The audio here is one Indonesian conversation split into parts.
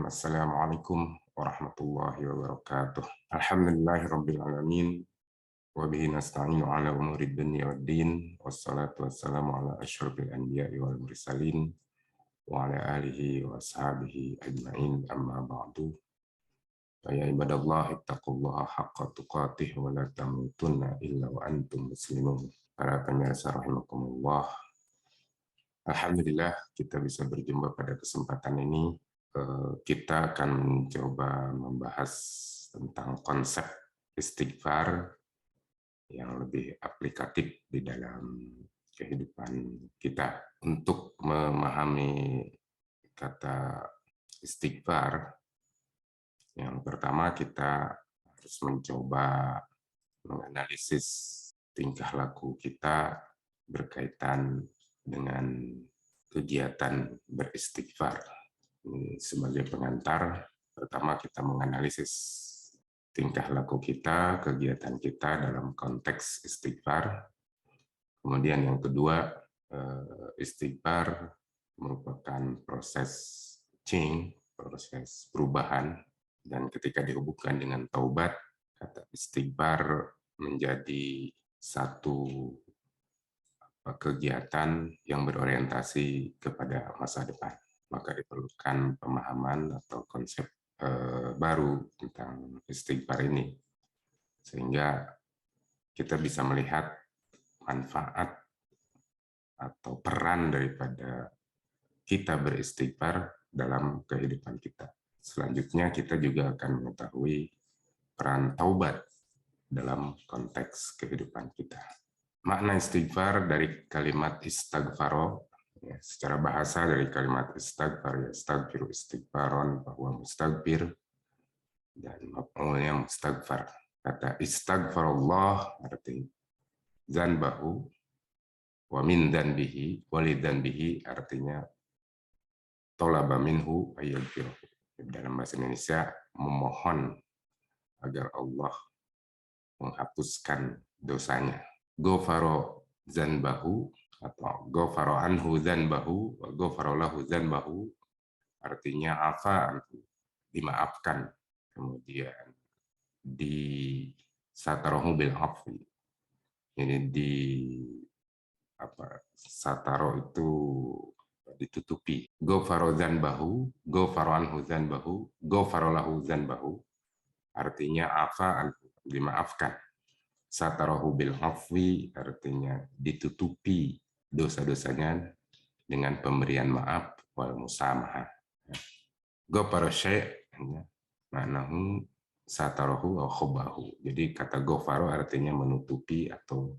Assalamualaikum warahmatullahi wabarakatuh. Alhamdulillahirabbil alamin wa bihi nasta'inu ala umurid dunya waddin wassalatu wassalamu ala asyrofil anbiya'i wal mursalin wa ala alihi wa ashabihi ajma'in amma ba'du. Ya ibadallah ittaqullaha haqqa tuqatih wa la tamutunna illa wa antum muslimun. Para pemirsa rahimakumullah, alhamdulillah kita bisa berjumpa pada kesempatan ini. Kita akan mencoba membahas tentang konsep istighfar yang lebih aplikatif di dalam kehidupan kita. Untuk memahami kata istighfar, yang pertama kita harus mencoba menganalisis tingkah laku kita berkaitan dengan kegiatan beristighfar. Sebagai pengantar, pertama kita menganalisis tingkah laku kita, kegiatan kita dalam konteks istighfar. Kemudian yang kedua, istighfar merupakan proses change, proses perubahan, dan ketika dihubungkan dengan taubat, kata istighfar menjadi satu kegiatan yang berorientasi kepada masa depan. Maka diperlukan pemahaman atau konsep baru tentang istighfar ini, sehingga kita bisa melihat manfaat atau peran daripada kita beristighfar dalam kehidupan kita. Selanjutnya kita juga akan mengetahui peran taubat dalam konteks kehidupan kita. Makna istighfar dari kalimat istaghfaro, ya, secara bahasa dari kalimat istighfar, ya, istaghfiru istighfaron, bahwa mustaghfir, dan maf'ulnya mustaghfar. Kata istaghfarullah artinya zanbahu, wa min dzanbihi walidzanbihi artinya tolaba minhu ayyadfiruh. Dalam bahasa Indonesia, memohon agar Allah menghapuskan dosanya. Ghafaro zanbahu atau ghafaro anhu zanbahu wa ghafaro lahu zanbahu artinya afa anhu, dimaafkan, kemudian di satarahu bil afwi. Ini di sataro itu ditutupi. Ghafaro zanbahu, ghafaro anhu zanbahu, ghafaro lahu zanbahu artinya afa anhu, dimaafkan. Satarahu bil afwi artinya ditutupi dosa-dosanya dengan pemberian maaf wal musamaha. Ghafara syai' maknahu satarahu wa khabahu. Jadi kata ghafara artinya menutupi atau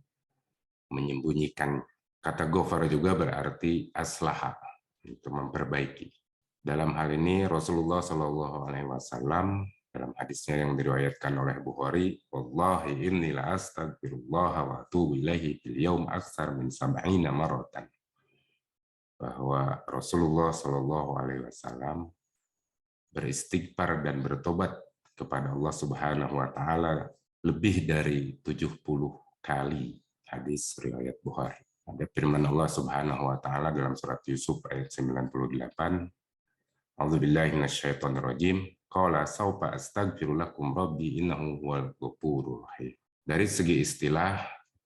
menyembunyikan. Kata ghafara juga berarti aslaha, itu memperbaiki. Dalam hal ini Rasulullah SAW dalam hadisnya yang diriwayatkan oleh Bukhari, wallahi inni la astaghfirullah wa atubu ilaihi fil yaum aktsar min 70 maratan. Bahwa Rasulullah SAW beristighfar dan bertobat kepada Allah Subhanahu wa taala lebih dari 70 kali. Hadis riwayat Bukhari. Ada firman Allah Subhanahu wa taala dalam surat Yusuf ayat 98, A'udzubillahi minasyaitonirrajim. Qala saufa astaghfiru lakum rabbi innahu huwal ghafurur rahim. Dari segi istilah,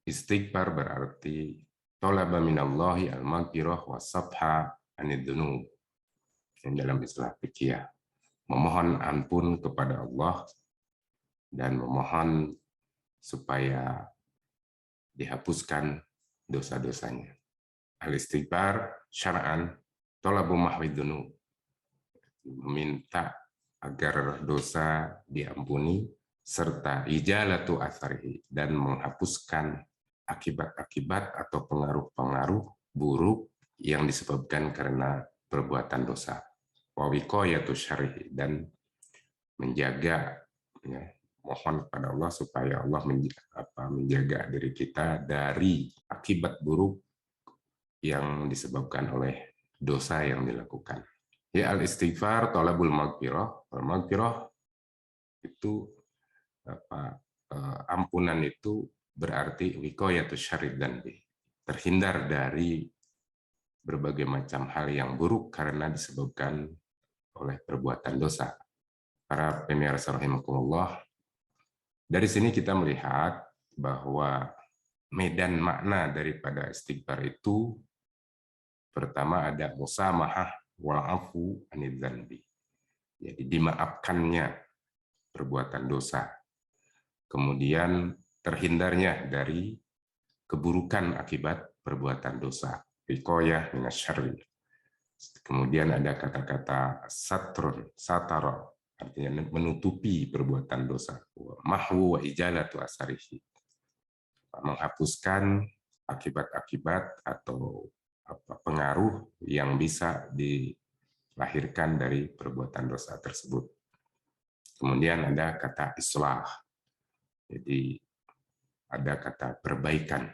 istighfar berarti talaba minallahi al-maghfirah wa sabha anid dzunub. Dalam istilah fikih, memohon ampun kepada Allah dan memohon supaya dihapuskan dosa-dosanya. Al-istighfar syar'an talabu mahwi dzunub, meminta agar dosa diampuni, serta ijalatu atharihi, dan menghapuskan akibat-akibat atau pengaruh-pengaruh buruk yang disebabkan karena perbuatan dosa. Wa wiqayatu syarrihi, dan menjaga, ya, mohon kepada Allah supaya Allah menjaga diri kita dari akibat buruk yang disebabkan oleh dosa yang dilakukan. Ya, al-istighfar talabul maghfirah. Al-maghfirah itu ampunan itu berarti wiqayatu syarri dzanbi, terhindar dari berbagai macam hal yang buruk karena disebabkan oleh perbuatan dosa. Para pemirsa rahimakumullah, dari sini kita melihat bahwa medan makna daripada istighfar itu pertama ada musamahah wal afu anil dzanbi. Jadi dimaafkannya perbuatan dosa. Kemudian terhindarnya dari keburukan akibat perbuatan dosa. Wiqayah minasyarri. Kemudian ada kata-kata satrun, satara, artinya menutupi perbuatan dosa. Mahwu wa ijalatu asarihi. Menghapuskan akibat-akibat atau pengaruh yang bisa dilahirkan dari perbuatan dosa tersebut. Kemudian ada kata islah. Jadi ada kata perbaikan.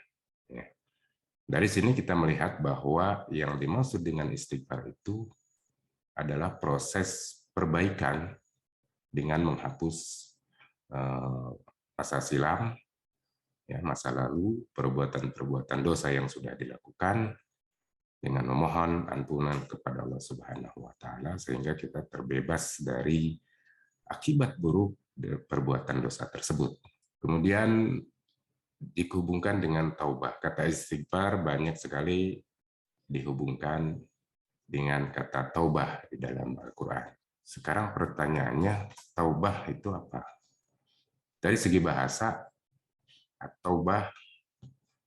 Dari sini kita melihat bahwa yang dimaksud dengan istighfar itu adalah proses perbaikan dengan menghapus masa silam, masa lalu, perbuatan-perbuatan dosa yang sudah dilakukan, dengan memohon ampunan kepada Allah Subhanahu wa Ta'ala, sehingga kita terbebas dari akibat buruk dari perbuatan dosa tersebut. Kemudian dihubungkan dengan taubah. Kata istighfar banyak sekali dihubungkan dengan kata taubah di dalam Al-Quran. Sekarang pertanyaannya, taubah itu apa? Dari segi bahasa, taubah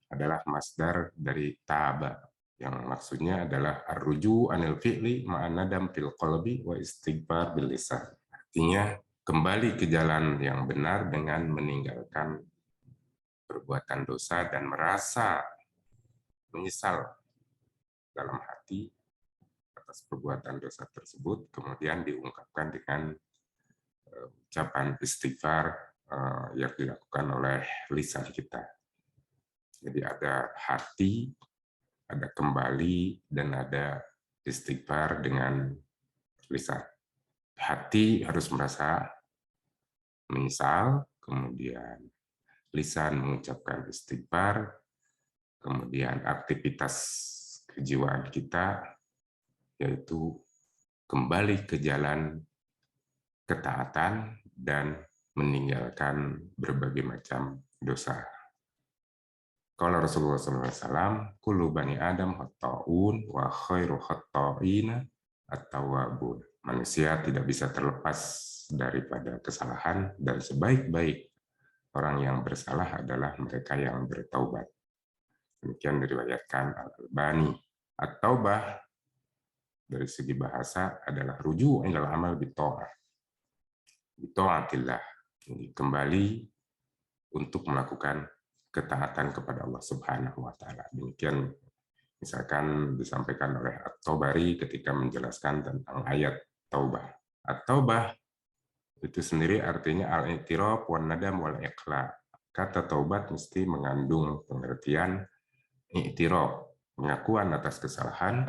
adalah masdar dari taba, yang maksudnya adalah ar-ruju anil fi'li ma'an nadam fil qalbi wa istighfar bil lisan. Artinya kembali ke jalan yang benar dengan meninggalkan perbuatan dosa dan merasa menyesal dalam hati atas perbuatan dosa tersebut, kemudian diungkapkan dengan ucapan istighfar yang dilakukan oleh lisan kita. Jadi ada hati, ada kembali, dan ada istighfar dengan lisan. Hati harus merasa menyesal, kemudian lisan mengucapkan istighfar, kemudian aktivitas kejiwaan kita yaitu kembali ke jalan ketaatan dan meninggalkan berbagai macam dosa. Kalau Rasulullah SAW, kullu bani Adam khata'un wa khairu khata'ina at-tawwabun. Manusia tidak bisa terlepas daripada kesalahan dan sebaik-baik orang yang bersalah adalah mereka yang bertaubat. Demikian diriwayatkan Al-Albani. At-taubah dari segi bahasa adalah ruju' ilal amal bita'ah. Bita'atillah. Kembali untuk melakukan ketaatan kepada Allah Subhanahu wa Ta'ala. Demikian misalkan disampaikan oleh At-Tabari ketika menjelaskan tentang ayat taubah. At-taubah itu sendiri artinya al-i'tiraf wan nadam wal iqla. Kata taubat mesti mengandung pengertian i'tiraf, pengakuan atas kesalahan,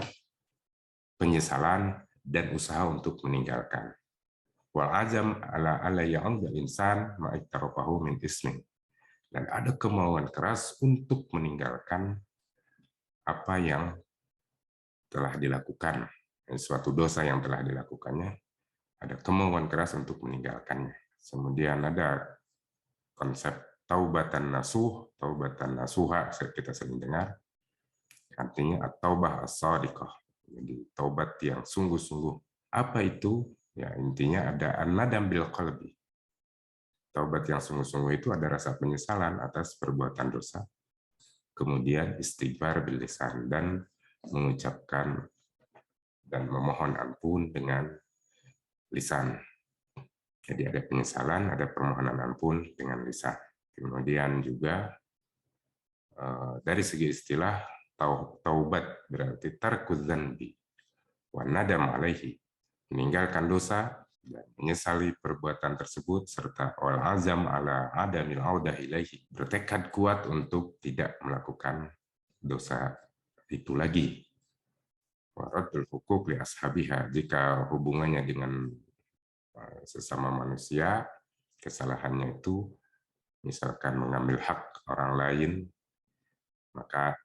penyesalan, dan usaha untuk meninggalkan. Wal azam ala ya'udul insan ma'iktarafahu min ismin. Dan ada kemauan keras untuk meninggalkan apa yang telah dilakukan, suatu dosa yang telah dilakukannya, ada kemauan keras untuk meninggalkannya. Kemudian ada konsep taubatan nasuha kita sering dengar, artinya at-taubah as-shadiqah, jadi taubat yang sungguh-sungguh. Apa itu? Ya intinya ada an-nadam bil qalbi. Taubat yang sungguh-sungguh itu ada rasa penyesalan atas perbuatan dosa, kemudian istighfar bil lisan, dan mengucapkan dan memohon ampun dengan lisan. Jadi ada penyesalan, ada permohonan ampun dengan lisan. Kemudian juga dari segi istilah, taubat berarti tarkudz dzanbi wa nadam alaihi, meninggalkan dosa dan menyesali perbuatan tersebut, serta wal azam ala adamil audah ilaihi, bertekad kuat untuk tidak melakukan dosa itu lagi. Waradul hukuk li ashabiha, jika hubungannya dengan sesama manusia, kesalahannya itu misalkan mengambil hak orang lain, maka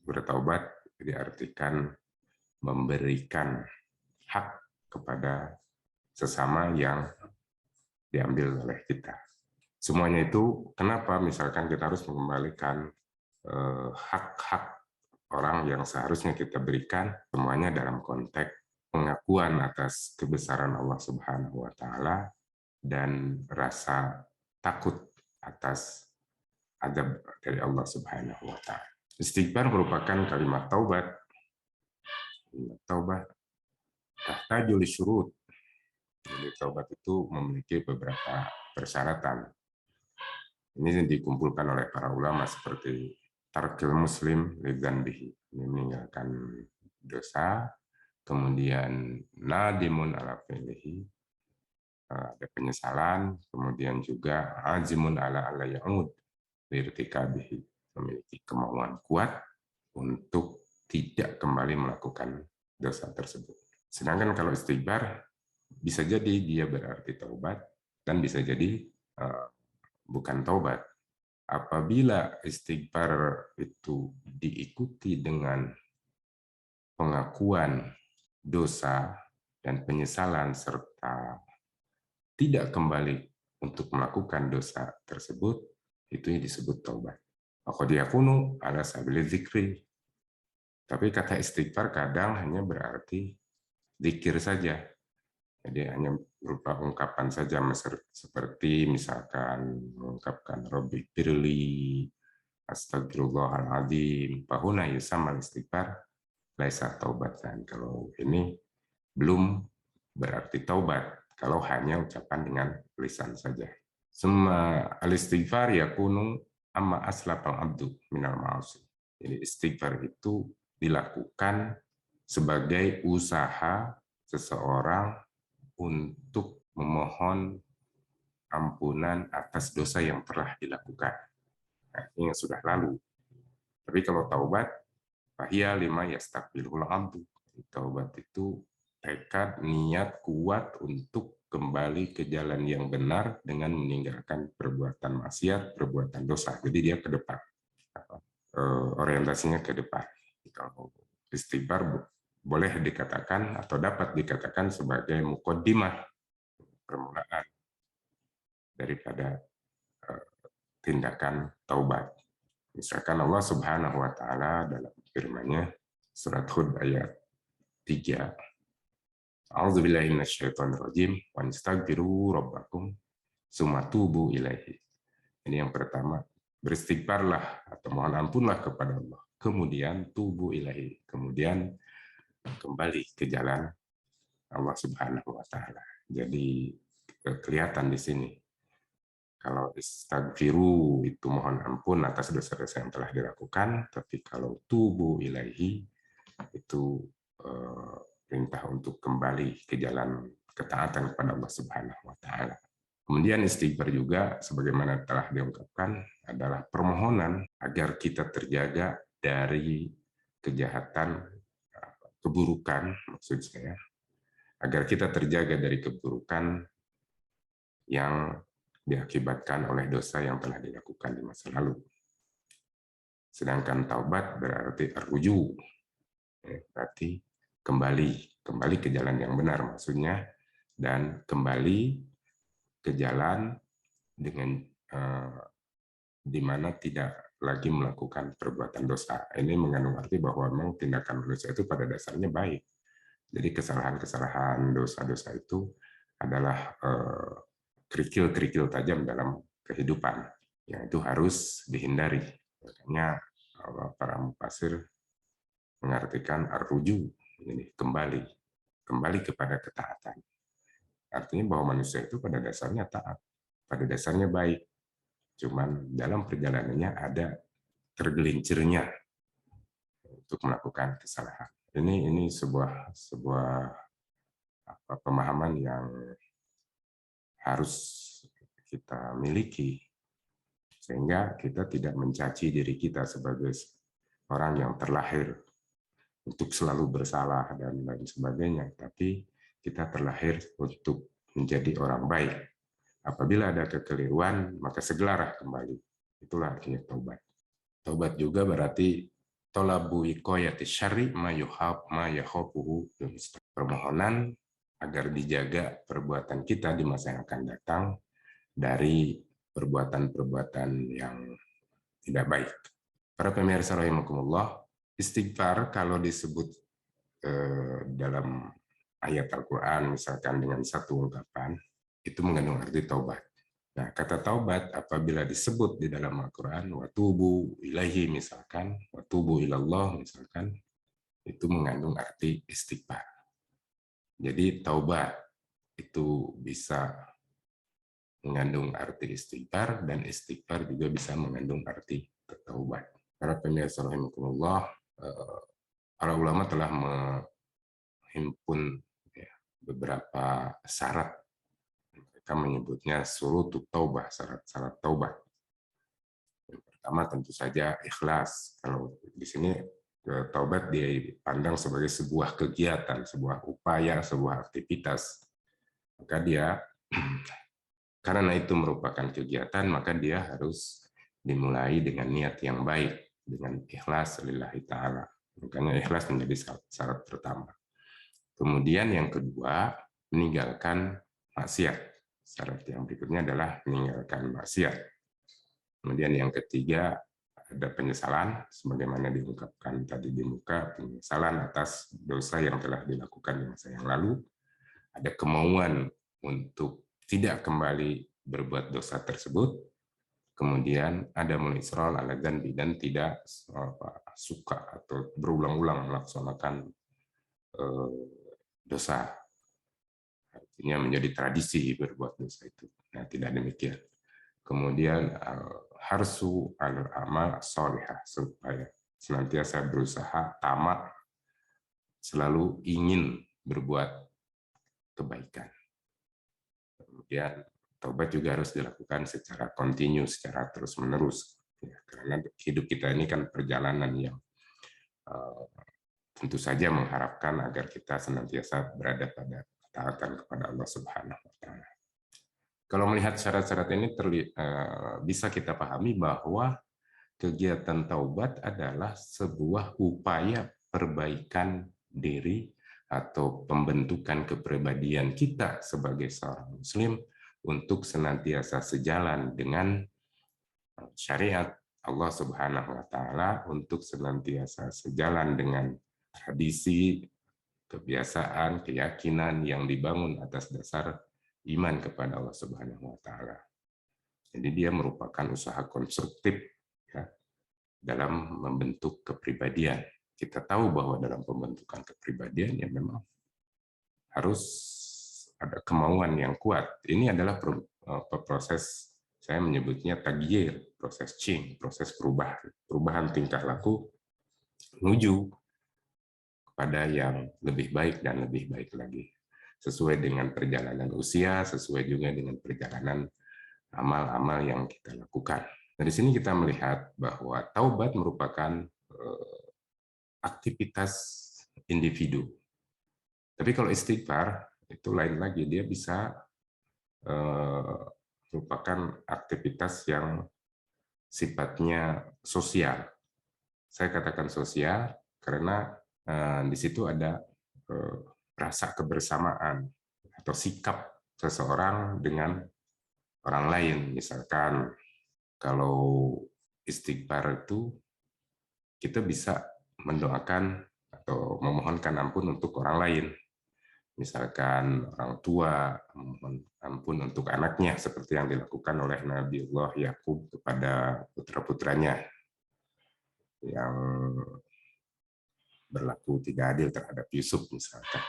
bertaubat diartikan memberikan hak kepada sesama yang diambil oleh kita. Semuanya itu kenapa misalkan kita harus mengembalikan hak-hak orang yang seharusnya kita berikan, semuanya dalam konteks pengakuan atas kebesaran Allah Subhanahu wa taala dan rasa takut atas adab dari Allah Subhanahu wa taala. Istighfar merupakan kalimat taubat. Kalimat taubat tahtajul syurut. Jadi taubat itu memiliki beberapa persyaratan. Ini dikumpulkan oleh para ulama seperti tarkil muslim lidzan bihi, meninggalkan dosa, kemudian nadimun ala fi'lihi, ada penyesalan, kemudian juga azimun ala ya'ud lirtikabihi, memiliki kemauan kuat untuk tidak kembali melakukan dosa tersebut. Sedangkan kalau istighfar bisa jadi dia berarti taubat dan bisa jadi bukan taubat. Apabila istighfar itu diikuti dengan pengakuan dosa dan penyesalan serta tidak kembali untuk melakukan dosa tersebut, itu yang disebut taubat. Qad yakunu ala sabili dzikri. Tapi kata istighfar kadang hanya berarti zikir saja. Jadi hanya berupa ungkapan saja, seperti misalkan mengungkapkan Rabbi firli, astagfirullahaladzim, fahuna yusammal istighfar laisa taubatan. Kalau ini belum berarti taubat, kalau hanya ucapan dengan lisan saja. Summa al-istighfar yakunu amma aslafal abdu minal ma'asi. Jadi istighfar itu dilakukan sebagai usaha seseorang untuk memohon ampunan atas dosa yang telah dilakukan. Nah, ini yang sudah lalu. Tapi kalau taubat, fahiya lima yastaqbilul abdu. Taubat itu tekad, niat kuat untuk kembali ke jalan yang benar dengan meninggalkan perbuatan maksiat, perbuatan dosa. Jadi dia ke depan. Orientasinya ke depan. Kalau istighfar boleh dikatakan atau dapat dikatakan sebagai muqaddimah, permulaan daripada tindakan taubat. Misalkan Allah Subhanahu wa taala dalam firman-Nya surat Hud ayat 3. A'udzubillahi minasyaitonirrajim wa nastaghfiru rabbakum tsumma tubu ilaihi. Ini yang pertama, beristighfarlah atau mohon ampunlah kepada Allah. Kemudian tubu ilahi, kemudian kembali ke jalan Allah Subhanahu wa taala. Jadi kelihatan di sini. Kalau istaghfiru itu mohon ampun atas dosa-dosa yang telah dilakukan, tapi kalau tubu ilaihi itu perintah untuk kembali ke jalan ketaatan kepada Allah Subhanahu wa taala. Kemudian istighfar juga sebagaimana telah diungkapkan adalah permohonan agar kita terjaga dari kejahatan, keburukan, maksud saya, agar kita terjaga dari keburukan yang diakibatkan oleh dosa yang telah dilakukan di masa lalu. Sedangkan taubat berarti arruju, berarti kembali ke jalan yang benar maksudnya, dan kembali ke jalan dengan di mana tidak lagi melakukan perbuatan dosa. Ini mengandung arti bahwa memang tindakan manusia itu pada dasarnya baik. Jadi kesalahan-kesalahan, dosa-dosa itu adalah kerikil-kerikil tajam dalam kehidupan, yang itu harus dihindari. Makanya para mufasir mengartikan arruju, ini kembali kepada ketaatan. Artinya bahwa manusia itu pada dasarnya taat, pada dasarnya baik. Cuman dalam perjalanannya ada tergelincirnya untuk melakukan kesalahan. Ini sebuah pemahaman yang harus kita miliki, sehingga kita tidak mencaci diri kita sebagai orang yang terlahir untuk selalu bersalah dan lain sebagainya, tapi kita terlahir untuk menjadi orang baik. Apabila ada kekeliruan, maka segeralah kembali. Itulah artinya taubat. Taubat juga berarti tolabu wiqayati syarri ma yakhafuhu, permohonan agar dijaga perbuatan kita di masa yang akan datang dari perbuatan-perbuatan yang tidak baik. Para pemirsa rahimakumullah, istighfar kalau disebut dalam ayat Al-Quran misalkan dengan satu ungkapan, itu mengandung arti taubat. Nah, kata taubat apabila disebut di dalam Al-Quran, watubu ilaihi misalkan, watubu ilallah misalkan, itu mengandung arti istighfar. Jadi taubat itu bisa mengandung arti istighfar, dan istighfar juga bisa mengandung arti taubat. Para pemirsa rahimakumullah, para ulama telah menghimpun beberapa syarat. Mereka menyebutnya surutut taubah, syarat-syarat taubat. Yang pertama tentu saja ikhlas. Kalau di sini taubat dipandang sebagai sebuah kegiatan, sebuah upaya, sebuah aktivitas. Maka dia, karena itu merupakan kegiatan, maka dia harus dimulai dengan niat yang baik, dengan ikhlas lillahi ta'ala. Makanya ikhlas menjadi syarat pertama. Kemudian yang kedua, meninggalkan maksiat. Syarat yang berikutnya adalah meninggalkan maksiat. Kemudian yang ketiga, ada penyesalan, sebagaimana diungkapkan tadi di muka, penyesalan atas dosa yang telah dilakukan di masa yang lalu. Ada kemauan untuk tidak kembali berbuat dosa tersebut. Kemudian ada mulisrol ala dzanbi, dan tidak suka atau berulang-ulang melaksanakan dosa. Artinya menjadi tradisi berbuat dosa itu. Nah, tidak demikian. Kemudian harsu al-amal sholihah, supaya senantiasa berusaha tamak, selalu ingin berbuat kebaikan. Kemudian taubat juga harus dilakukan secara kontinu, secara terus-menerus. Ya, karena hidup kita ini kan perjalanan yang tentu saja mengharapkan agar kita senantiasa berada pada ketaatan kepada Allah Subhanahu wa Ta'ala. Kalau melihat syarat-syarat ini bisa kita pahami bahwa kegiatan taubat adalah sebuah upaya perbaikan diri atau pembentukan kepribadian kita sebagai seorang muslim untuk senantiasa sejalan dengan syariat Allah Subhanahu wa Ta'ala, untuk senantiasa sejalan dengan tradisi, kebiasaan, keyakinan yang dibangun atas dasar iman kepada Allah Subhanahu wa Ta'ala. Jadi dia merupakan usaha konstruktif ya, dalam membentuk kepribadian. Kita tahu bahwa dalam pembentukan kepribadian ya memang harus ada kemauan yang kuat. Ini adalah proses, saya menyebutnya taghyir, proses change, proses perubahan tingkah laku menuju pada yang lebih baik dan lebih baik lagi, sesuai dengan perjalanan usia, sesuai juga dengan perjalanan amal-amal yang kita lakukan. Dari sini kita melihat bahwa taubat merupakan aktivitas individu. Tapi kalau istighfar itu lain lagi, dia bisa merupakan aktivitas yang sifatnya sosial. Saya katakan sosial karena di situ ada rasa kebersamaan atau sikap seseorang dengan orang lain. Misalkan kalau istighfar itu kita bisa mendoakan atau memohonkan ampun untuk orang lain. Misalkan orang tua memohon ampun untuk anaknya, seperti yang dilakukan oleh Nabiullah Yakub kepada putra-putranya yang berlaku tidak adil terhadap Yusuf misalkan.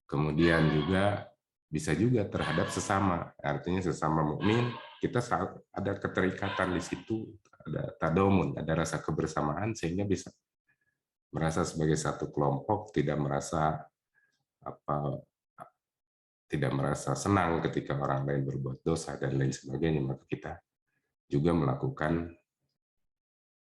Kemudian juga bisa juga terhadap sesama, artinya sesama mukmin, kita ada keterikatan di situ, ada tadomun, ada rasa kebersamaan, sehingga bisa merasa sebagai satu kelompok, tidak merasa senang ketika orang lain berbuat dosa dan lain sebagainya. Maka kita juga melakukan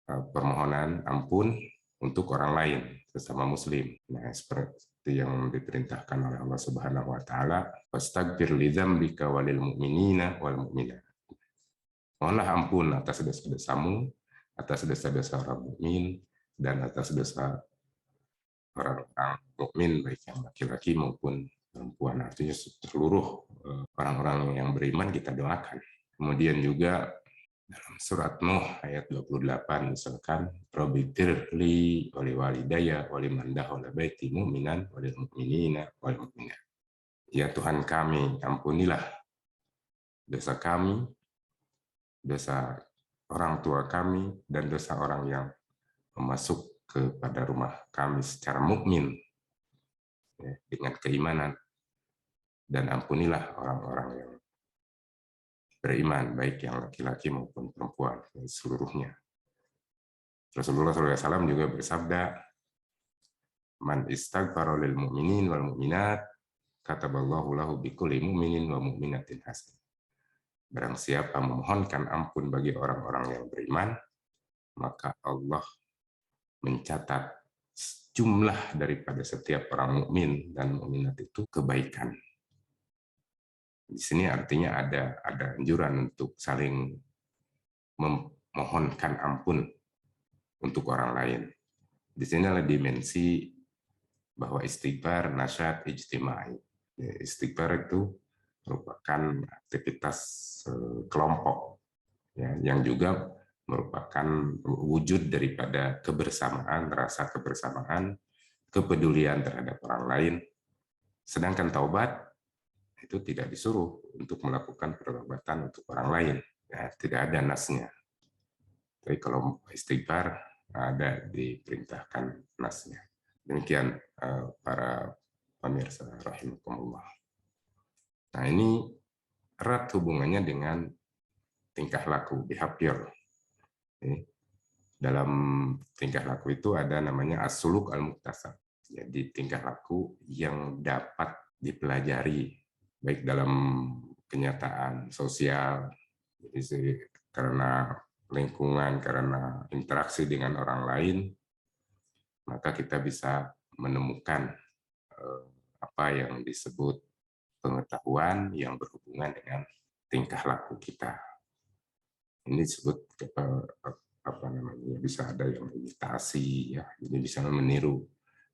permohonan ampun untuk orang lain, sesama muslim. Nah, seperti yang diperintahkan oleh Allah Subhanahu wa Ta'ala, "Wastaghfir li dzambika walil mu'minina wal mu'minat." Mohonlah ampun atas dosa-dosamu, atas dosa-dosa orang mukmin, dan atas dosa orang-orang mukmin baik yang laki-laki maupun perempuan, artinya seluruh orang-orang yang beriman kita doakan. Kemudian juga dalam surat Nuh ayat 28 misalkan Rabbighfir li wa liwalidayya wa liman dakhala baiti mu'minan wa lil mu'minina wal mu'minat. Ya Tuhan kami, ampunilah dosa kami, dosa orang tua kami, dan dosa orang yang masuk kepada rumah kami secara mukmin ya, dengan keimanan, dan ampunilah orang-orang yang beriman, baik yang laki-laki maupun perempuan, seluruhnya. Rasulullah SAW juga bersabda, Man istaghfara lil mu'minin wal mu'minat, kataballahu lahu bikulli mu'minin wa mu'minatin hasanah. Barang siapa memohonkan ampun bagi orang-orang yang beriman, maka Allah mencatat jumlah daripada setiap orang mukmin dan mukminat itu kebaikan. Di sini artinya ada anjuran untuk saling memohonkan ampun untuk orang lain. Di sini adalah dimensi bahwa istighfar nasyat ijtimai. Istighfar itu merupakan aktivitas kelompok ya, yang juga merupakan wujud daripada kebersamaan, rasa kebersamaan, kepedulian terhadap orang lain. Sedangkan taubat itu tidak disuruh untuk melakukan pertobatan untuk orang lain, ya, tidak ada nasnya. Tapi kalau istighfar ada diperintahkan nasnya. Demikian para pemirsa rahimakumullah. Nah, ini erat hubungannya dengan tingkah laku, behavior. Dalam tingkah laku itu ada namanya as-suluk al-muktasab. Jadi tingkah laku yang dapat dipelajari baik dalam kenyataan sosial, jadi karena lingkungan, karena interaksi dengan orang lain, maka kita bisa menemukan apa yang disebut pengetahuan yang berhubungan dengan tingkah laku kita. Ini disebut apa namanya, bisa ada yang imitasi ya, jadi bisa meniru,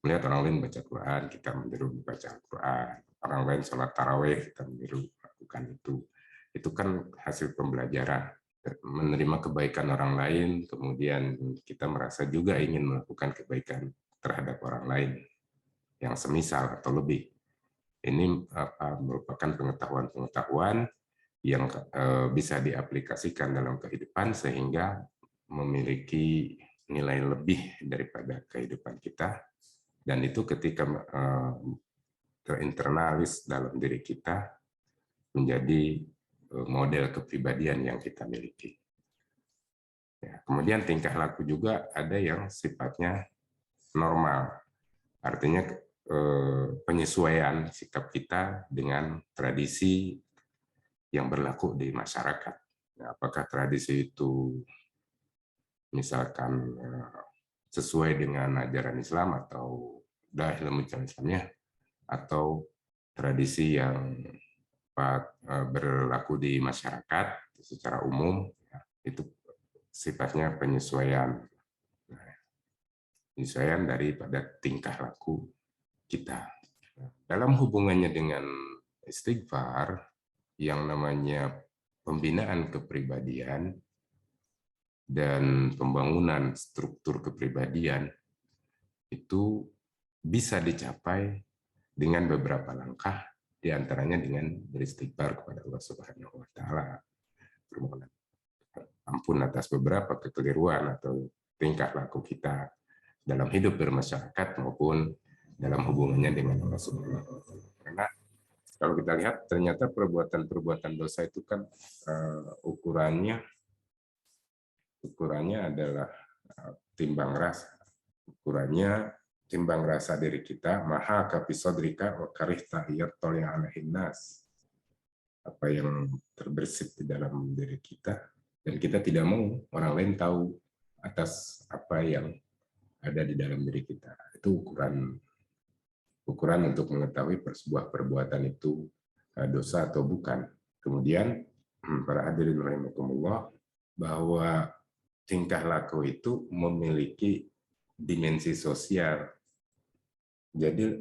melihat orang lain baca Quran, kita meniru baca Quran, orang lain sholat taraweh, kita meniru melakukan itu kan hasil pembelajaran, menerima kebaikan orang lain, kemudian kita merasa juga ingin melakukan kebaikan terhadap orang lain yang semisal atau lebih. Ini merupakan pengetahuan-pengetahuan yang bisa diaplikasikan dalam kehidupan sehingga memiliki nilai lebih daripada kehidupan kita, dan itu ketika terinternalize dalam diri kita menjadi model kepribadian yang kita miliki. Ya, kemudian tingkah laku juga ada yang sifatnya normal, artinya penyesuaian sikap kita dengan tradisi yang berlaku di masyarakat. Ya, apakah tradisi itu misalkan sesuai dengan ajaran Islam atau ilmu Islamnya, atau tradisi yang berlaku di masyarakat secara umum, ya, itu sifatnya penyesuaian daripada tingkah laku kita. Dalam hubungannya dengan istighfar, yang namanya pembinaan kepribadian dan pembangunan struktur kepribadian itu bisa dicapai dengan beberapa langkah, diantaranya dengan beristighfar kepada Allah Subhanahu Wa Taala, permohonan ampun atas beberapa kekeliruan atau tingkah laku kita dalam hidup bermasyarakat maupun dalam hubungannya dengan Allah Subhanahu Wa Taala. Karena kalau kita lihat ternyata perbuatan-perbuatan dosa itu kan ukurannya adalah timbang rasa. Ukurannya timbang rasa diri kita, maha kapisodrika wa karihta yattali alaihin nas. Apa yang terbersit di dalam diri kita, dan kita tidak mau orang lain tahu atas apa yang ada di dalam diri kita. Itu ukuran untuk mengetahui sebuah perbuatan itu dosa atau bukan. Kemudian para hadirin rahimakumullah, bahwa tingkah laku itu memiliki dimensi sosial Jadi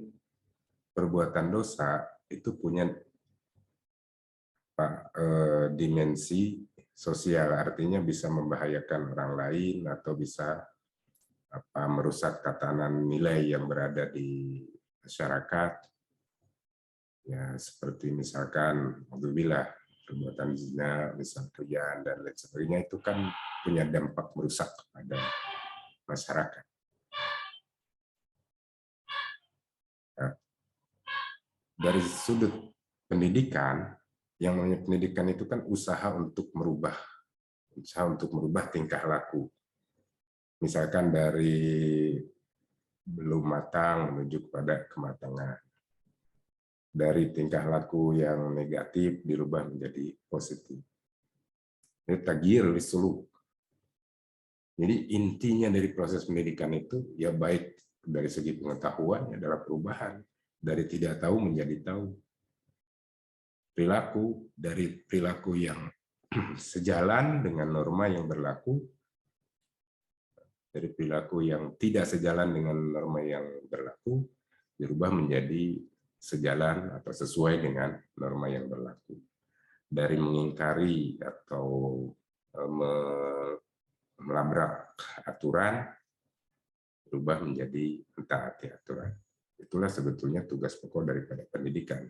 perbuatan dosa itu punya dimensi sosial, artinya bisa membahayakan orang lain atau bisa merusak tatanan nilai yang berada di masyarakat. Ya, seperti misalkan alhamdulillah perbuatan zina, misal krian dan lain sebagainya itu kan punya dampak merusak pada masyarakat. Nah, dari sudut pendidikan, yang namanya pendidikan itu kan usaha untuk merubah tingkah laku. Misalkan dari belum matang menuju kepada kematangan. Dari tingkah laku yang negatif dirubah menjadi positif. Ini tagyir suluk. Jadi intinya dari proses pendidikan itu ya baik dari segi pengetahuan adalah perubahan dari tidak tahu menjadi tahu. Perilaku dari perilaku yang sejalan dengan norma yang berlaku, dari perilaku yang tidak sejalan dengan norma yang berlaku dirubah menjadi sejalan atau sesuai dengan norma yang berlaku. Dari mengingkari atau melabrak aturan berubah menjadi mentaati aturan. Itulah sebetulnya tugas pokok daripada pendidikan.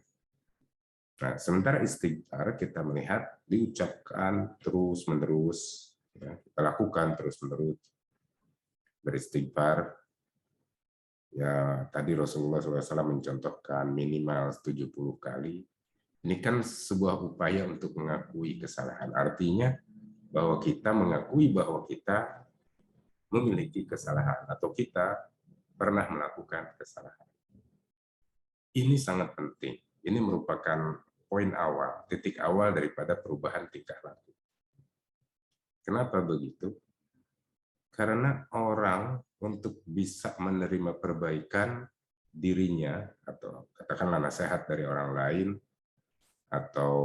Nah, sementara istighfar kita melihat diucapkan terus-menerus, ya, kita lakukan terus-menerus. Beristighfar, ya tadi Rasulullah SAW mencontohkan minimal 70 kali. Ini kan sebuah upaya untuk mengakui kesalahan. Artinya bahwa kita mengakui bahwa kita memiliki kesalahan atau kita pernah melakukan kesalahan. Ini sangat penting. Ini merupakan poin awal, titik awal daripada perubahan tingkah laku. Kenapa begitu? Karena orang untuk bisa menerima perbaikan dirinya atau katakanlah nasihat dari orang lain atau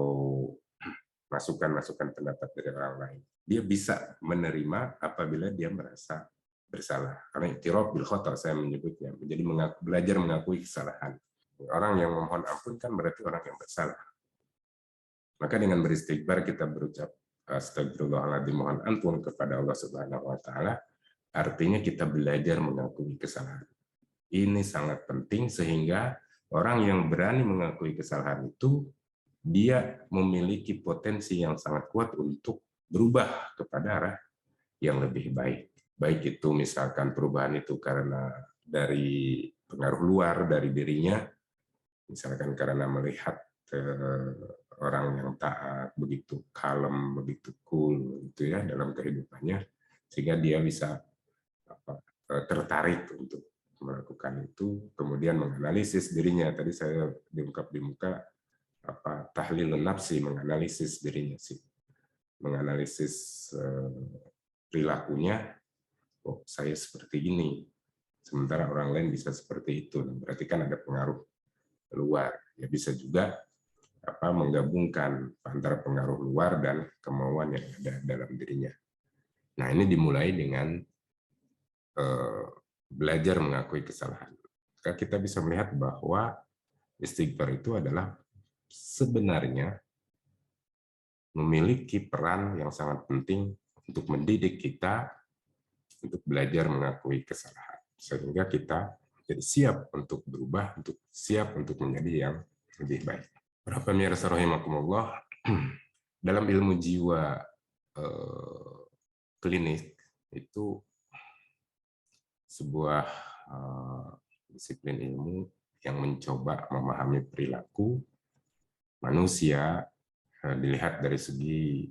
masukan-masukan pendapat dari orang lain, dia bisa menerima apabila dia merasa bersalah. Karena i'tiraf bil khata' saya menyebutnya, menjadi belajar mengakui kesalahan. Orang yang memohon ampun kan berarti orang yang bersalah. Maka dengan beristighfar kita berucap astagfirullahaladzim, mohon ampun kepada Allah Subhanahu wa taala, artinya kita belajar mengakui kesalahan. Ini sangat penting sehingga orang yang berani mengakui kesalahan itu dia memiliki potensi yang sangat kuat untuk berubah kepada arah yang lebih baik. Baik itu misalkan perubahan itu karena dari pengaruh luar dari dirinya, misalkan karena melihat orang yang taat begitu kalem, begitu cool gitu ya dalam kehidupannya, sehingga dia bisa tertarik untuk melakukan itu, kemudian menganalisis dirinya. Tadi saya diungkap di muka tahlilun nafsi, menganalisis dirinya sih, menganalisis perilakunya. Oh, saya seperti ini, sementara orang lain bisa seperti itu. Berarti kan ada pengaruh luar. Ya bisa juga menggabungkan antara pengaruh luar dan kemauan yang ada dalam dirinya. Nah, ini dimulai dengan belajar mengakui kesalahan. Kita bisa melihat bahwa istighfar itu adalah sebenarnya memiliki peran yang sangat penting untuk mendidik kita untuk belajar mengakui kesalahan, sehingga kita jadi siap untuk berubah, untuk siap untuk menjadi yang lebih baik. Para pemirsa rahimakumullah, dalam ilmu jiwa klinik itu sebuah disiplin ilmu yang mencoba memahami perilaku manusia dilihat dari segi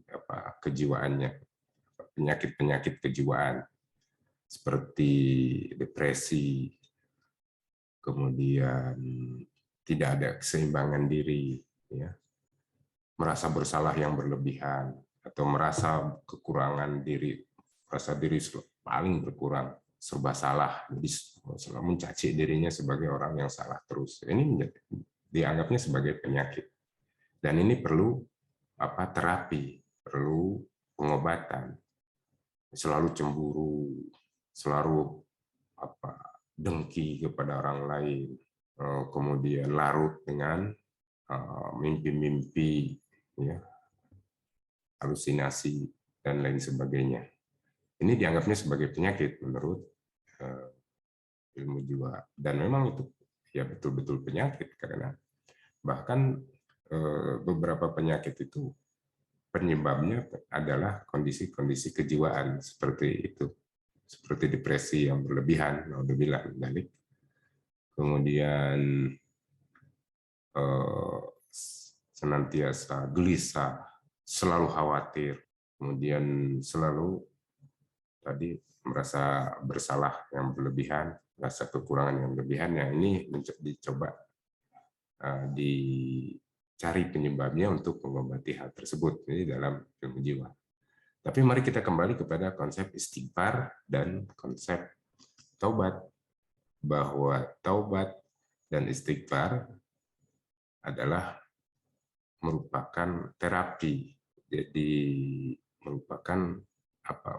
kejiwaannya, penyakit-penyakit kejiwaan seperti depresi, kemudian tidak ada keseimbangan diri, ya, merasa bersalah yang berlebihan atau merasa kekurangan diri, merasa diri paling berkurang, serba salah, jadi selalu mencaci dirinya sebagai orang yang salah terus. Ini dianggapnya sebagai penyakit, dan ini perlu terapi, perlu pengobatan. Selalu cemburu, selalu dengki kepada orang lain, kemudian larut dengan mimpi-mimpi, ya, halusinasi, dan lain sebagainya. Ini dianggapnya sebagai penyakit menurut ilmu jiwa. Dan memang itu ya betul-betul penyakit, karena bahkan beberapa penyakit itu penyebabnya adalah kondisi-kondisi kejiwaan seperti itu, seperti depresi yang berlebihan, naudzubillah min dzalik. Kemudian senantiasa gelisah, selalu khawatir, kemudian selalu tadi merasa bersalah yang berlebihan, rasa kekurangan yang berlebihan, yang ini dicoba dicari penyebabnya untuk mengobati hal tersebut. Ini dalam ilmu jiwa. Tapi mari kita kembali kepada konsep istighfar dan konsep taubat, bahwa taubat dan istighfar adalah merupakan terapi, jadi merupakan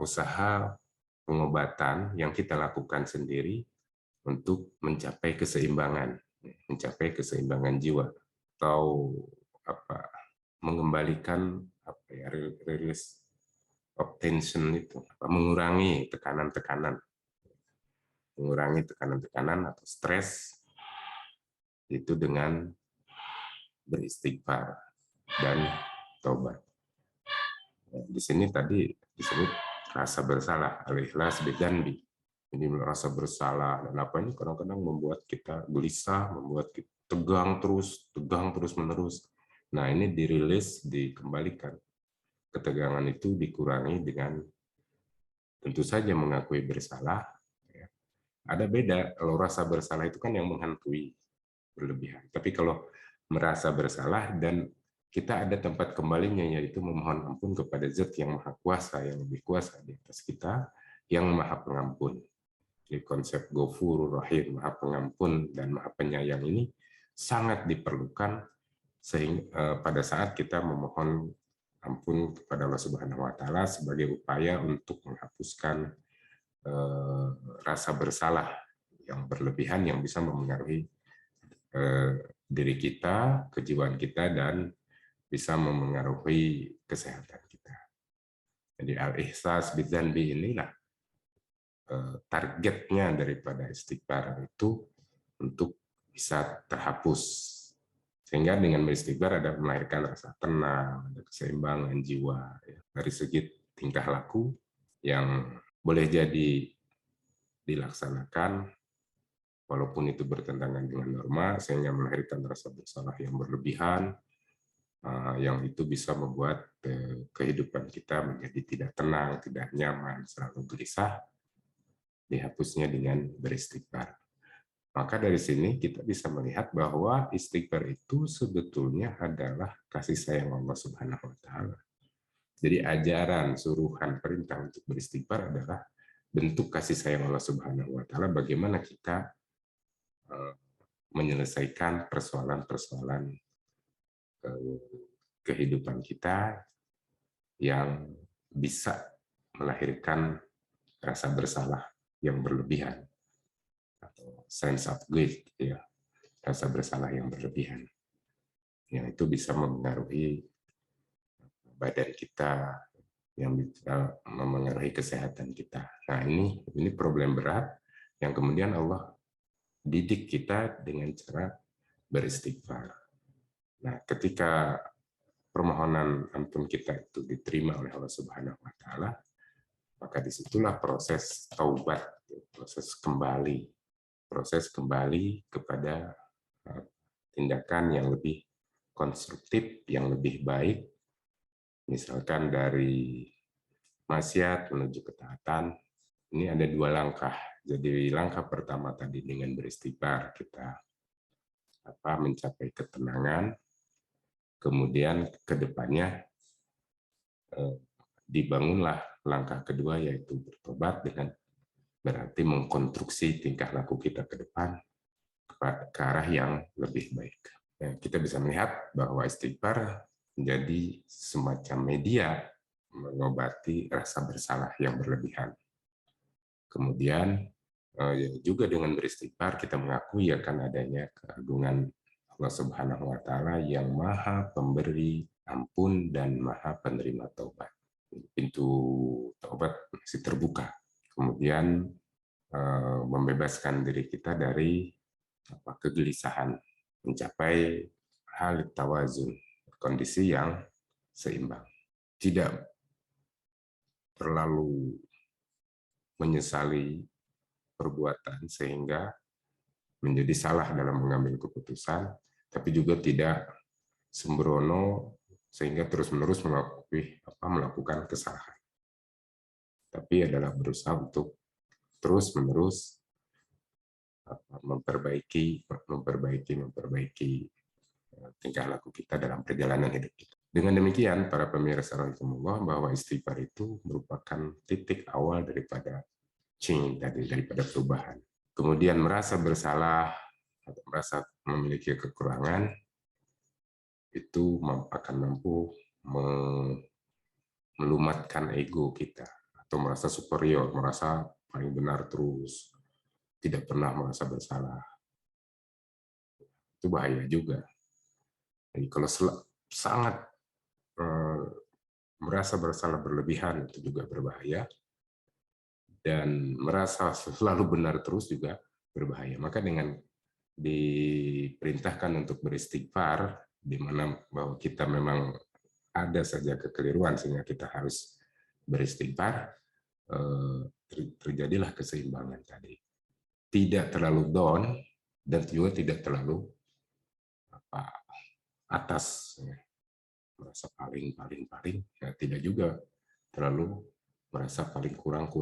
usaha pengobatan yang kita lakukan sendiri untuk mencapai keseimbangan jiwa, atau mengembalikan release of tension, itu mengurangi tekanan-tekanan atau stres itu dengan beristighfar dan taubat. Di sini tadi disebut rasa bersalah, al-ikhlas bidzanbi. Ini merasa bersalah, dan apa ini kadang-kadang membuat kita gelisah, membuat kita tegang terus menerus. Nah, ini dirilis, dikembalikan. Ketegangan itu dikurangi dengan tentu saja mengakui bersalah. Ada beda, kalau rasa bersalah itu kan yang menghantui berlebihan. Tapi kalau merasa bersalah dan kita ada tempat kembalinya, yaitu memohon ampun kepada Zat yang Maha Kuasa, yang lebih kuasa di atas kita, yang Maha Pengampun. Jadi konsep Ghafurur Rahim, Maha Pengampun dan Maha Penyayang ini sangat diperlukan sehingga pada saat kita memohon ampun kepada Allah Subhanahu wa taala sebagai upaya untuk menghapuskan rasa bersalah yang berlebihan yang bisa memengaruhi diri kita, kejiwaan kita, dan bisa memengaruhi kesehatan kita. Jadi al-ihsas bidzanbi inilah targetnya daripada istighfar itu, untuk bisa terhapus. Sehingga dengan beristighfar ada melahirkan rasa tenang, ada keseimbangan jiwa, ya. Dari segi tingkah laku yang boleh jadi dilaksanakan walaupun itu bertentangan dengan norma, sehingga melahirkan rasa bersalah yang berlebihan, yang itu bisa membuat kehidupan kita menjadi tidak tenang, tidak nyaman, selalu gelisah. Dihapusnya dengan beristighfar. Maka dari sini kita bisa melihat bahwa istighfar itu sebetulnya adalah kasih sayang Allah Subhanahu wa taala. Jadi ajaran, suruhan, perintah untuk beristighfar adalah bentuk kasih sayang Allah Subhanahu wa taala, bagaimana kita menyelesaikan persoalan-persoalan kehidupan kita yang bisa melahirkan rasa bersalah yang berlebihan, atau sense of guilt, ya, rasa bersalah yang berlebihan, yang itu bisa mempengaruhi badan kita, yang bisa memengaruhi kesehatan kita. Nah, ini problem berat yang kemudian Allah didik kita dengan cara beristighfar. Nah, ketika permohonan ampun kita itu diterima oleh Allah Subhanahu wa taala, maka disitulah proses taubat, proses kembali kepada tindakan yang lebih konstruktif, yang lebih baik, misalkan dari maksiat menuju ketaatan. Ini ada 2 langkah. Jadi langkah pertama tadi dengan beristighfar kita mencapai ketenangan, kemudian ke depannya dibangunlah langkah kedua, yaitu bertobat, dengan berarti mengkonstruksi tingkah laku kita ke depan ke arah yang lebih baik. Nah, kita bisa melihat bahwa istighfar menjadi semacam media mengobati rasa bersalah yang berlebihan. Kemudian Ya juga dengan beristighfar kita mengakui akan adanya keagungan Allah Subhanahu wa taala yang Maha Pemberi ampun dan Maha Penerima taubat. Pintu taubat masih terbuka. Kemudian membebaskan diri kita dari kegelisahan, mencapai hal tawazun, kondisi yang seimbang. Tidak terlalu menyesali perbuatan sehingga menjadi salah dalam mengambil keputusan, tapi juga tidak sembrono sehingga terus-menerus melakukan kesalahan. Tapi adalah berusaha untuk terus-menerus memperbaiki tingkah laku kita dalam perjalanan hidup kita. Dengan demikian, para pemirsa rahimakumullah, bahwa istighfar itu merupakan titik awal daripada change, daripada perubahan. Kemudian merasa bersalah atau merasa memiliki kekurangan, itu akan mampu melumatkan ego kita, atau merasa superior, merasa paling benar terus, tidak pernah merasa bersalah. Itu bahaya juga. Jadi kalau sangat merasa bersalah berlebihan, itu juga berbahaya. Dan merasa selalu benar terus juga berbahaya. Maka dengan diperintahkan untuk beristighfar, di mana bahwa kita memang ada saja kekeliruan sehingga kita harus beristighfar, terjadilah keseimbangan tadi. Tidak terlalu down dan juga tidak terlalu atas, merasa paling, ya, tidak juga terlalu merasa paling kurang.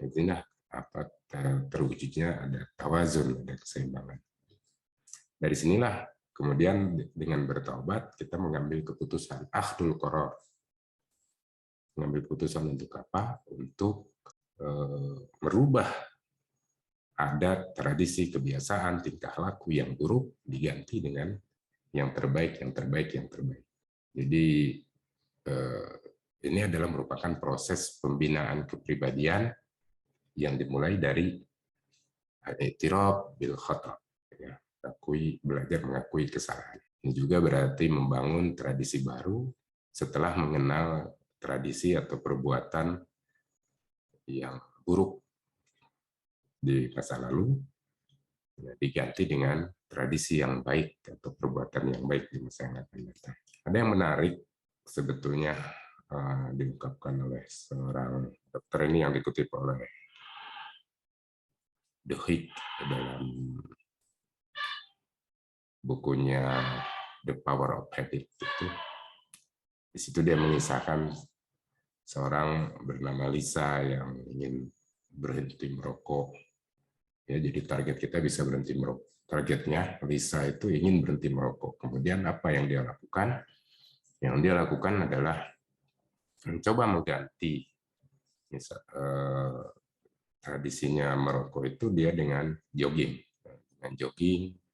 Intinya terwujudnya ada tawazun, ada keseimbangan. Dari sinilah kemudian dengan bertaubat kita mengambil keputusan akhdul qaror. Mengambil keputusan untuk apa? Untuk merubah adat, tradisi, kebiasaan, tingkah laku yang buruk diganti dengan yang terbaik. Jadi ini adalah merupakan proses pembinaan kepribadian yang dimulai dari i'tiraf bil khata', ya, belajar mengakui kesalahan. Ini juga berarti membangun tradisi baru setelah mengenal tradisi atau perbuatan yang buruk di masa lalu, diganti dengan tradisi yang baik atau perbuatan yang baik di masa yang akan datang. Ada yang menarik sebetulnya diungkapkan oleh seorang dokter ini yang dikutip oleh The Hik dalam bukunya The Power of Habit. Di situ dia mengisahkan seorang bernama Lisa yang ingin berhenti merokok. Ya, jadi target kita bisa berhenti merokok. Targetnya Lisa itu ingin berhenti merokok. Kemudian apa yang dia lakukan? Yang dia lakukan adalah mencoba mengganti tradisinya merokok itu dia dengan jogging.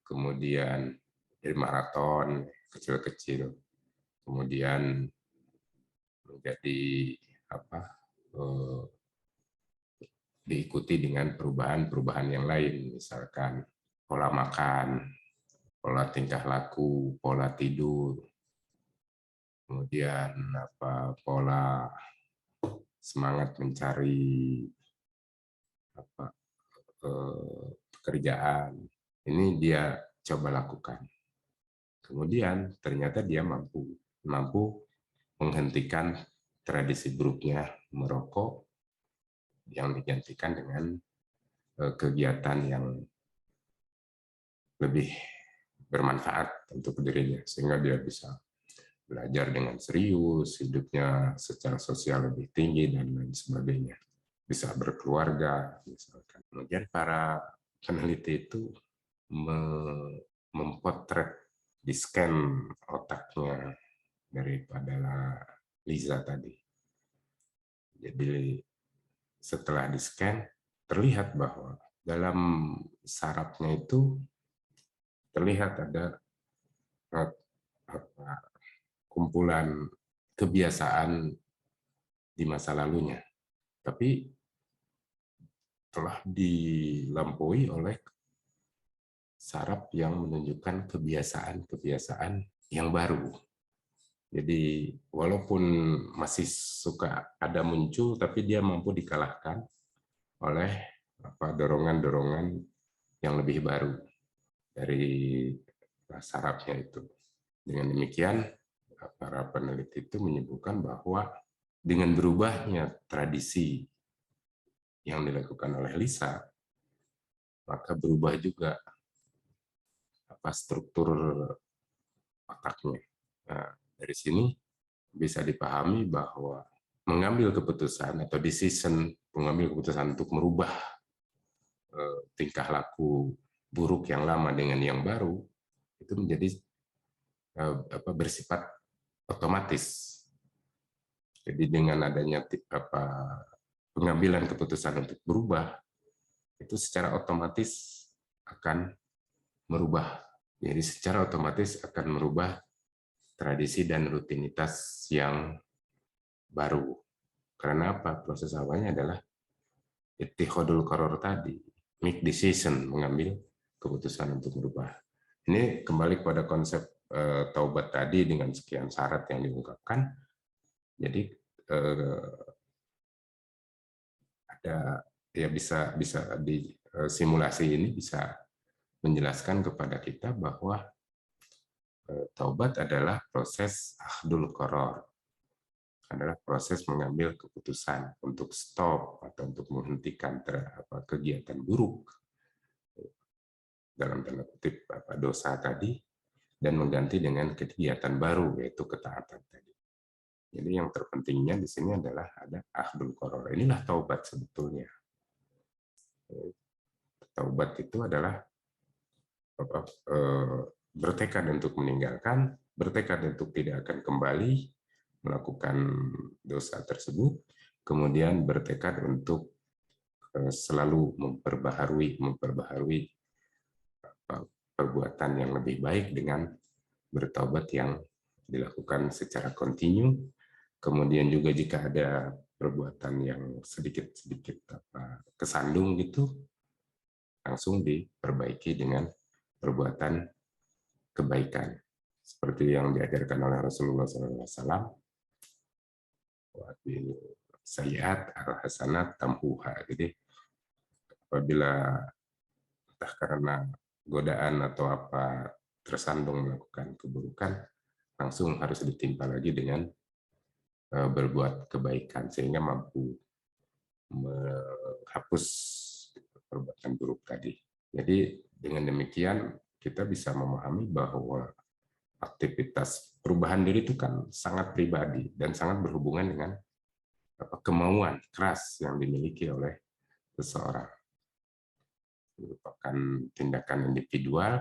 Kemudian dari maraton kecil-kecil, kemudian menjadi diikuti dengan perubahan yang lain, misalkan pola makan, pola tingkah laku, pola tidur, kemudian pola semangat mencari pekerjaan. Ini dia coba lakukan. Kemudian ternyata dia mampu menghentikan tradisi buruknya merokok yang digantikan dengan kegiatan yang lebih bermanfaat untuk dirinya, sehingga dia bisa belajar dengan serius, hidupnya secara sosial lebih tinggi, dan lain sebagainya. Bisa berkeluarga, misalkan. Kemudian para peneliti itu mempotret, di-scan otaknya daripada Liza tadi. Jadi setelah di-scan, terlihat bahwa dalam sarafnya itu terlihat ada kumpulan kebiasaan di masa lalunya. Tapi telah dilampaui oleh saraf yang menunjukkan kebiasaan-kebiasaan yang baru. Jadi walaupun masih suka ada muncul, tapi dia mampu dikalahkan oleh dorongan-dorongan yang lebih baru dari sarafnya itu. Dengan demikian, para peneliti itu menyebutkan bahwa dengan berubahnya tradisi yang dilakukan oleh Lisa, maka berubah juga struktur otaknya. Nah, dari sini bisa dipahami bahwa mengambil keputusan atau mengambil keputusan untuk merubah tingkah laku buruk yang lama dengan yang baru itu menjadi bersifat otomatis. Jadi dengan adanya pengambilan keputusan untuk berubah itu secara otomatis akan merubah. Jadi secara otomatis akan merubah tradisi dan rutinitas yang baru. Karena apa? Proses awalnya adalah ittihadul qaror tadi, make decision, mengambil keputusan untuk berubah. Ini kembali pada konsep taubat tadi dengan sekian syarat yang diungkapkan. Jadi ada ya bisa di simulasi ini bisa menjelaskan kepada kita bahwa taubat adalah proses akhdul qaror, adalah proses mengambil keputusan untuk stop atau untuk menghentikan kegiatan buruk dalam tanda kutip dosa tadi dan mengganti dengan kegiatan baru yaitu ketaatan tadi. Jadi yang terpentingnya di sini adalah ada akhdul qaror. Inilah taubat sebetulnya. Taubat itu adalah bertekad untuk meninggalkan, bertekad untuk tidak akan kembali melakukan dosa tersebut, kemudian bertekad untuk selalu memperbaharui perbuatan yang lebih baik dengan bertaubat yang dilakukan secara kontinu. Kemudian juga jika ada perbuatan yang sedikit-sedikit kesandung gitu, langsung diperbaiki dengan perbuatan kebaikan. Seperti yang diajarkan oleh Rasulullah SAW, sayyi'at al-hasanat tamhuha. Jadi apabila entah karena godaan atau apa tersandung melakukan keburukan, langsung harus ditimpa lagi dengan berbuat kebaikan sehingga mampu menghapus perbuatan buruk tadi. Jadi dengan demikian kita bisa memahami bahwa aktivitas perubahan diri itu kan sangat pribadi dan sangat berhubungan dengan kemauan keras yang dimiliki oleh seseorang. Merupakan tindakan individual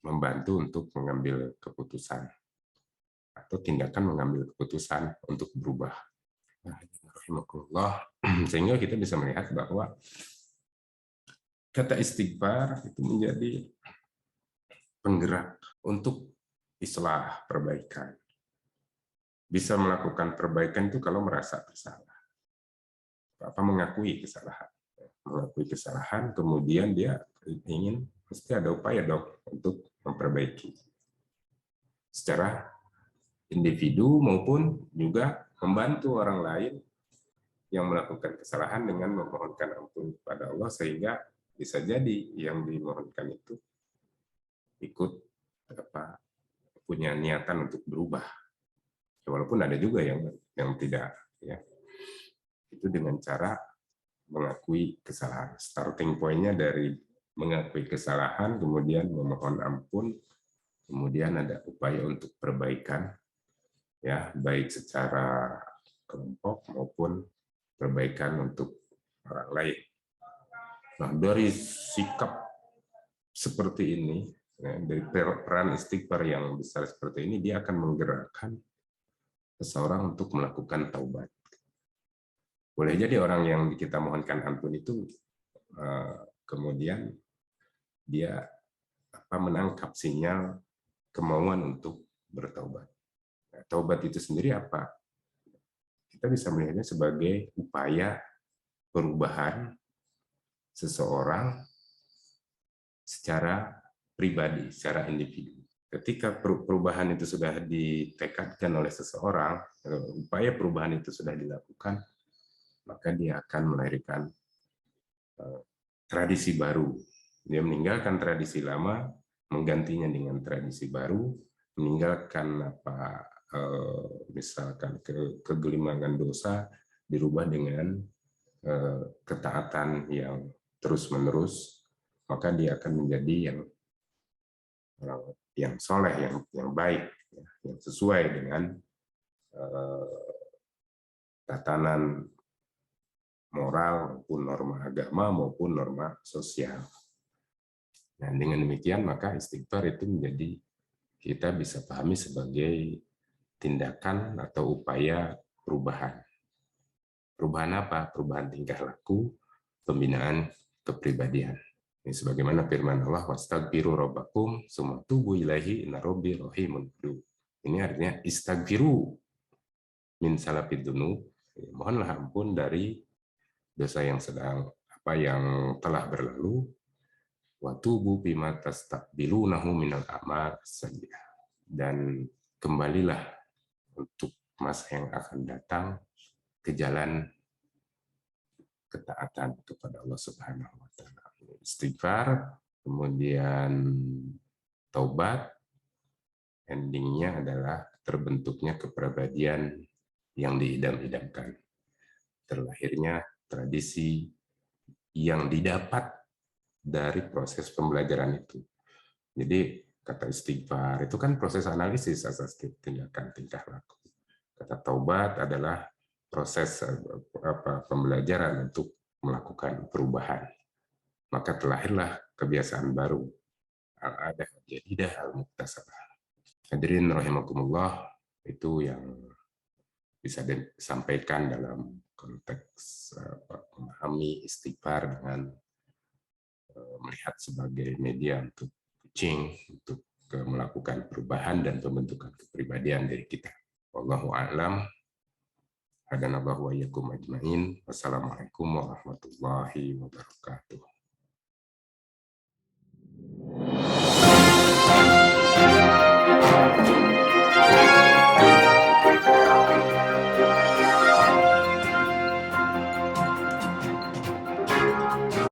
membantu untuk mengambil keputusan atau tindakan mengambil keputusan untuk berubah. Sehingga kita bisa melihat bahwa kata istighfar itu menjadi penggerak untuk islah, perbaikan. Bisa melakukan perbaikan itu kalau merasa bersalah. Mengakui kesalahan. Mengakui kesalahan, kemudian dia ingin, mesti ada upaya dong untuk memperbaiki. Secara individu maupun juga membantu orang lain yang melakukan kesalahan dengan memohonkan ampun kepada Allah, sehingga bisa jadi yang dimohonkan itu ikut punya niatan untuk berubah. Walaupun ada juga yang tidak, ya. Itu dengan cara mengakui kesalahan. Starting point-nya dari mengakui kesalahan, kemudian memohon ampun, kemudian ada upaya untuk perbaikan, ya, baik secara kelompok maupun perbaikan untuk orang lain. Nah, dari sikap seperti ini, ya, dari peran istighfar yang besar seperti ini, dia akan menggerakkan seseorang untuk melakukan taubat. Boleh jadi orang yang kita mohonkan ampun itu kemudian dia menangkap sinyal kemauan untuk bertaubat. Nah, taubat itu sendiri apa? Kita bisa melihatnya sebagai upaya perubahan seseorang secara pribadi, secara individu. Ketika perubahan itu sudah ditekadkan oleh seseorang, upaya perubahan itu sudah dilakukan, maka dia akan melahirkan tradisi baru. Dia meninggalkan tradisi lama, menggantinya dengan tradisi baru, meninggalkan misalkan kegelimangan dosa, dirubah dengan ketaatan yang terus-menerus, maka dia akan menjadi yang soleh, yang baik, yang sesuai dengan tatanan moral maupun norma agama maupun norma sosial. Nah, dengan demikian maka istighfar itu menjadi, kita bisa pahami sebagai tindakan atau upaya perubahan. Perubahan apa? Perubahan tingkah laku, pembinaan kepribadian. Ini sebagaimana firman Allah, wastaghfiru rabbakum tsumma tubu ilaihi inna rabbi rahimun wadud. Ini artinya istaghfiru min salafid dzunub. Mohonlah ampun dari dosa yang yang telah berlalu, wa tubu bima tastaqbilunahu minal a'mal sayyi'ah. Dan kembalilah untuk masa yang akan datang ke jalan ketaatan kepada Allah Subhanahu wa taala. Istighfar, kemudian taubat, endingnya adalah terbentuknya kepribadian yang diidam-idamkan. Terlahirnya tradisi yang didapat dari proses pembelajaran itu. Jadi kata istighfar itu kan proses analisis asas tindakan tingkah laku. Kata taubat adalah proses pembelajaran untuk melakukan perubahan. Maka terlahirlah kebiasaan baru, al-adah jadidah al-muktasabah. Hadirin rahimakumullah, itu yang bisa disampaikan dalam konteks memahami istighfar dengan melihat sebagai media untuk coaching, untuk melakukan perubahan dan pembentukan kepribadian dari kita. Wallahu a'lam. Hadanallahu wa iyyakum ajmain. Wassalamualaikum warahmatullahi wabarakatuh.